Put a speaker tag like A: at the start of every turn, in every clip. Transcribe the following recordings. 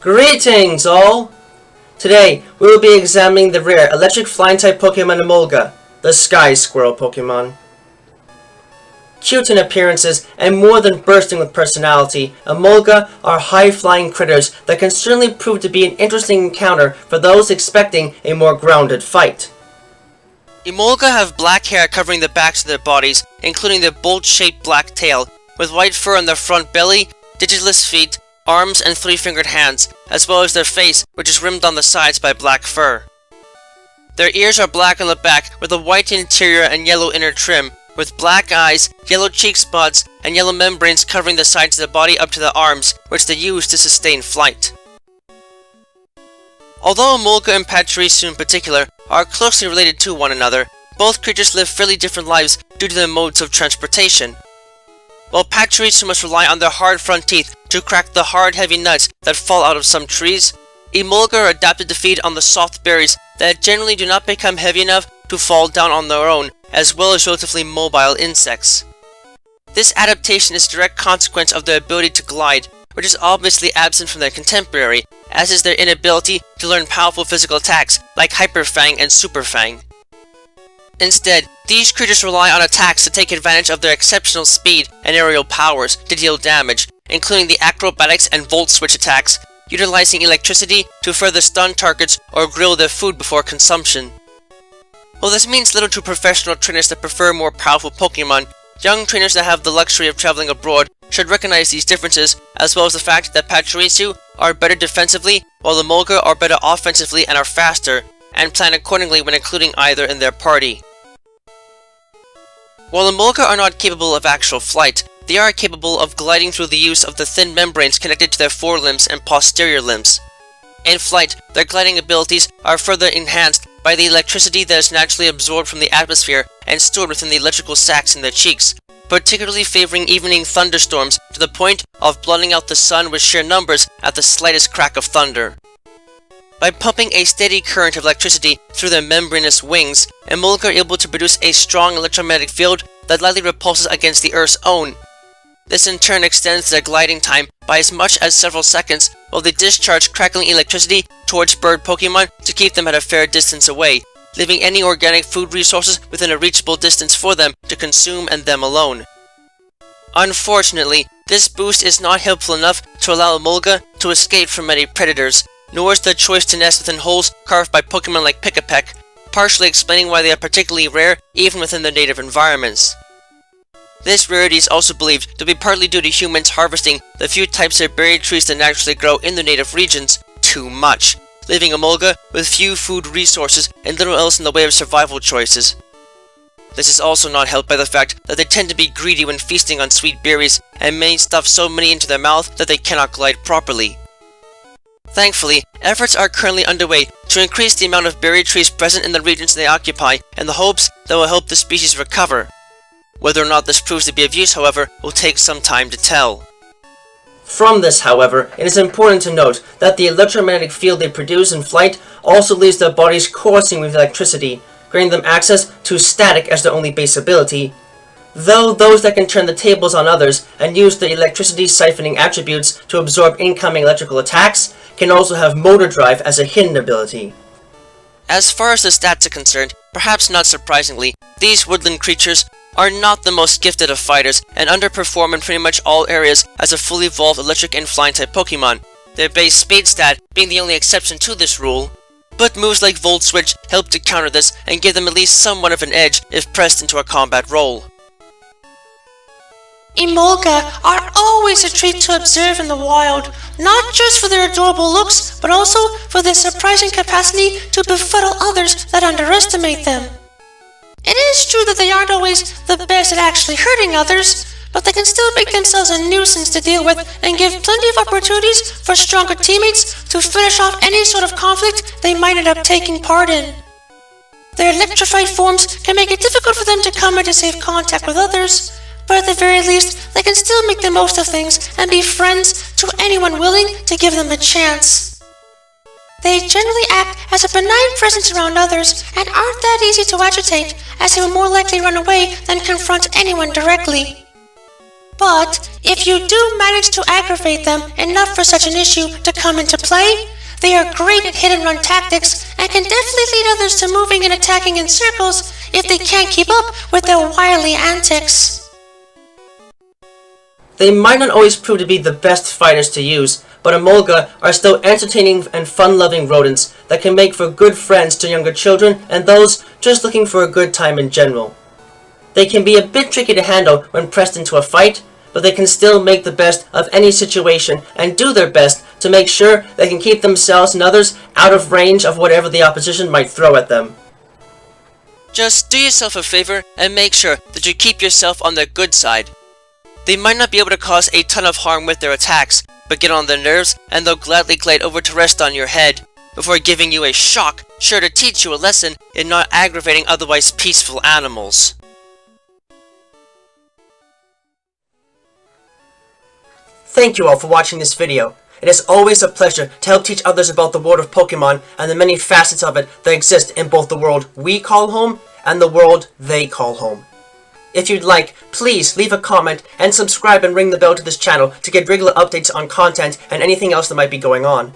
A: Greetings all! Today, we will be examining the rare electric flying type Pokemon Emolga, the Sky Squirrel Pokémon. Cute in appearances and more than bursting with personality, Emolga are high-flying critters that can certainly prove to be an interesting encounter for those expecting a more grounded fight.
B: Emolga have black hair covering the backs of their bodies, including their bolt-shaped black tail, with white fur on their front belly, digiless feet, arms, and three-fingered hands, as well as their face, which is rimmed on the sides by black fur. Their ears are black on the back, with a white interior and yellow inner trim, with black eyes, yellow cheek spots, and yellow membranes covering the sides of the body up to the arms, which they use to sustain flight. Although Emolga and Pachirisu in particular are closely related to one another, both creatures live fairly different lives due to their modes of transportation. While Pachirisu must rely on their hard front teeth to crack the hard, heavy nuts that fall out of some trees, Emolga are adapted to feed on the soft berries that generally do not become heavy enough to fall down on their own, as well as relatively mobile insects. This adaptation is a direct consequence of their ability to glide, which is obviously absent from their contemporary, as is their inability to learn powerful physical attacks like Hyper Fang and Super Fang. Instead, these creatures rely on attacks to take advantage of their exceptional speed and aerial powers to deal damage, including the acrobatics and volt switch attacks, utilizing electricity to further stun targets or grill their food before consumption. While this means little to professional trainers that prefer more powerful Pokemon, young trainers that have the luxury of traveling abroad should recognize these differences, as well as the fact that Pachirisu are better defensively, while the Emolga are better offensively and are faster, and plan accordingly when including either in their party. While Emolga are not capable of actual flight, they are capable of gliding through the use of the thin membranes connected to their forelimbs and posterior limbs. In flight, their gliding abilities are further enhanced by the electricity that is naturally absorbed from the atmosphere and stored within the electrical sacs in their cheeks, particularly favoring evening thunderstorms to the point of blotting out the sun with sheer numbers at the slightest crack of thunder. By pumping a steady current of electricity through their membranous wings, Emolga are able to produce a strong electromagnetic field that lightly repulses against the Earth's own. This in turn extends their gliding time by as much as several seconds, while they discharge crackling electricity towards bird Pokemon to keep them at a fair distance away, leaving any organic food resources within a reachable distance for them to consume and them alone. Unfortunately, this boost is not helpful enough to allow Emolga to escape from many predators, nor is their choice to nest within holes carved by Pokemon like Pick-a-Peck, partially explaining why they are particularly rare even within their native environments. This rarity is also believed to be partly due to humans harvesting the few types of berry trees that naturally grow in their native regions too much, leaving Emolga with few food resources and little else in the way of survival choices. This is also not helped by the fact that they tend to be greedy when feasting on sweet berries and may stuff so many into their mouth that they cannot glide properly. Thankfully, efforts are currently underway to increase the amount of berry trees present in the regions they occupy in the hopes that will help the species recover. Whether or not this proves to be of use, however, will take some time to tell.
A: From this, however, it is important to note that the electromagnetic field they produce in flight also leaves their bodies coursing with electricity, granting them access to static as their only base ability, though those that can turn the tables on others and use the electricity siphoning attributes to absorb incoming electrical attacks can also have motor drive as a hidden ability.
B: As far as the stats are concerned, perhaps not surprisingly, these woodland creatures are not the most gifted of fighters and underperform in pretty much all areas as a fully evolved electric and flying type Pokemon, their base speed stat being the only exception to this rule. But moves like Volt Switch help to counter this and give them at least somewhat of an edge if pressed into a combat role.
C: Emolga are always a treat to observe in the wild, not just for their adorable looks, but also for their surprising capacity to befuddle others that underestimate them. It is true that they aren't always the best at actually hurting others, but they can still make themselves a nuisance to deal with and give plenty of opportunities for stronger teammates to finish off any sort of conflict they might end up taking part in. Their electrified forms can make it difficult for them to come into safe contact with others, but at the very least, they can still make the most of things and be friends to anyone willing to give them a chance. They generally act as a benign presence around others and aren't that easy to agitate, as they will more likely run away than confront anyone directly. But if you do manage to aggravate them enough for such an issue to come into play, they are great at hit-and-run tactics and can definitely lead others to moving and attacking in circles if they can't keep up with their wily antics.
A: They might not always prove to be the best fighters to use, but Emolga are still entertaining and fun-loving rodents that can make for good friends to younger children and those just looking for a good time in general. They can be a bit tricky to handle when pressed into a fight, but they can still make the best of any situation and do their best to make sure they can keep themselves and others out of range of whatever the opposition might throw at them.
B: Just do yourself a favor and make sure that you keep yourself on the good side. They might not be able to cause a ton of harm with their attacks, but get on their nerves and they'll gladly glide over to rest on your head, before giving you a shock sure to teach you a lesson in not aggravating otherwise peaceful animals.
A: Thank you all for watching this video. It is always a pleasure to help teach others about the world of Pokemon and the many facets of it that exist in both the world we call home and the world they call home. If you'd like, please leave a comment and subscribe and ring the bell to this channel to get regular updates on content and anything else that might be going on.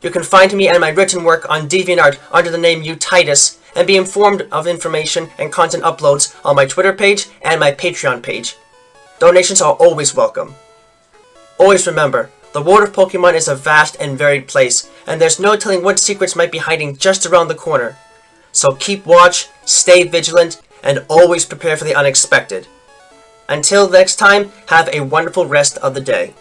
A: You can find me and my written work on DeviantArt under the name Utitus and be informed of information and content uploads on my Twitter page and my Patreon page. Donations are always welcome. Always remember, the world of Pokemon is a vast and varied place, and there's no telling what secrets might be hiding just around the corner. So keep watch, stay vigilant, and always prepare for the unexpected. Until next time, have a wonderful rest of the day.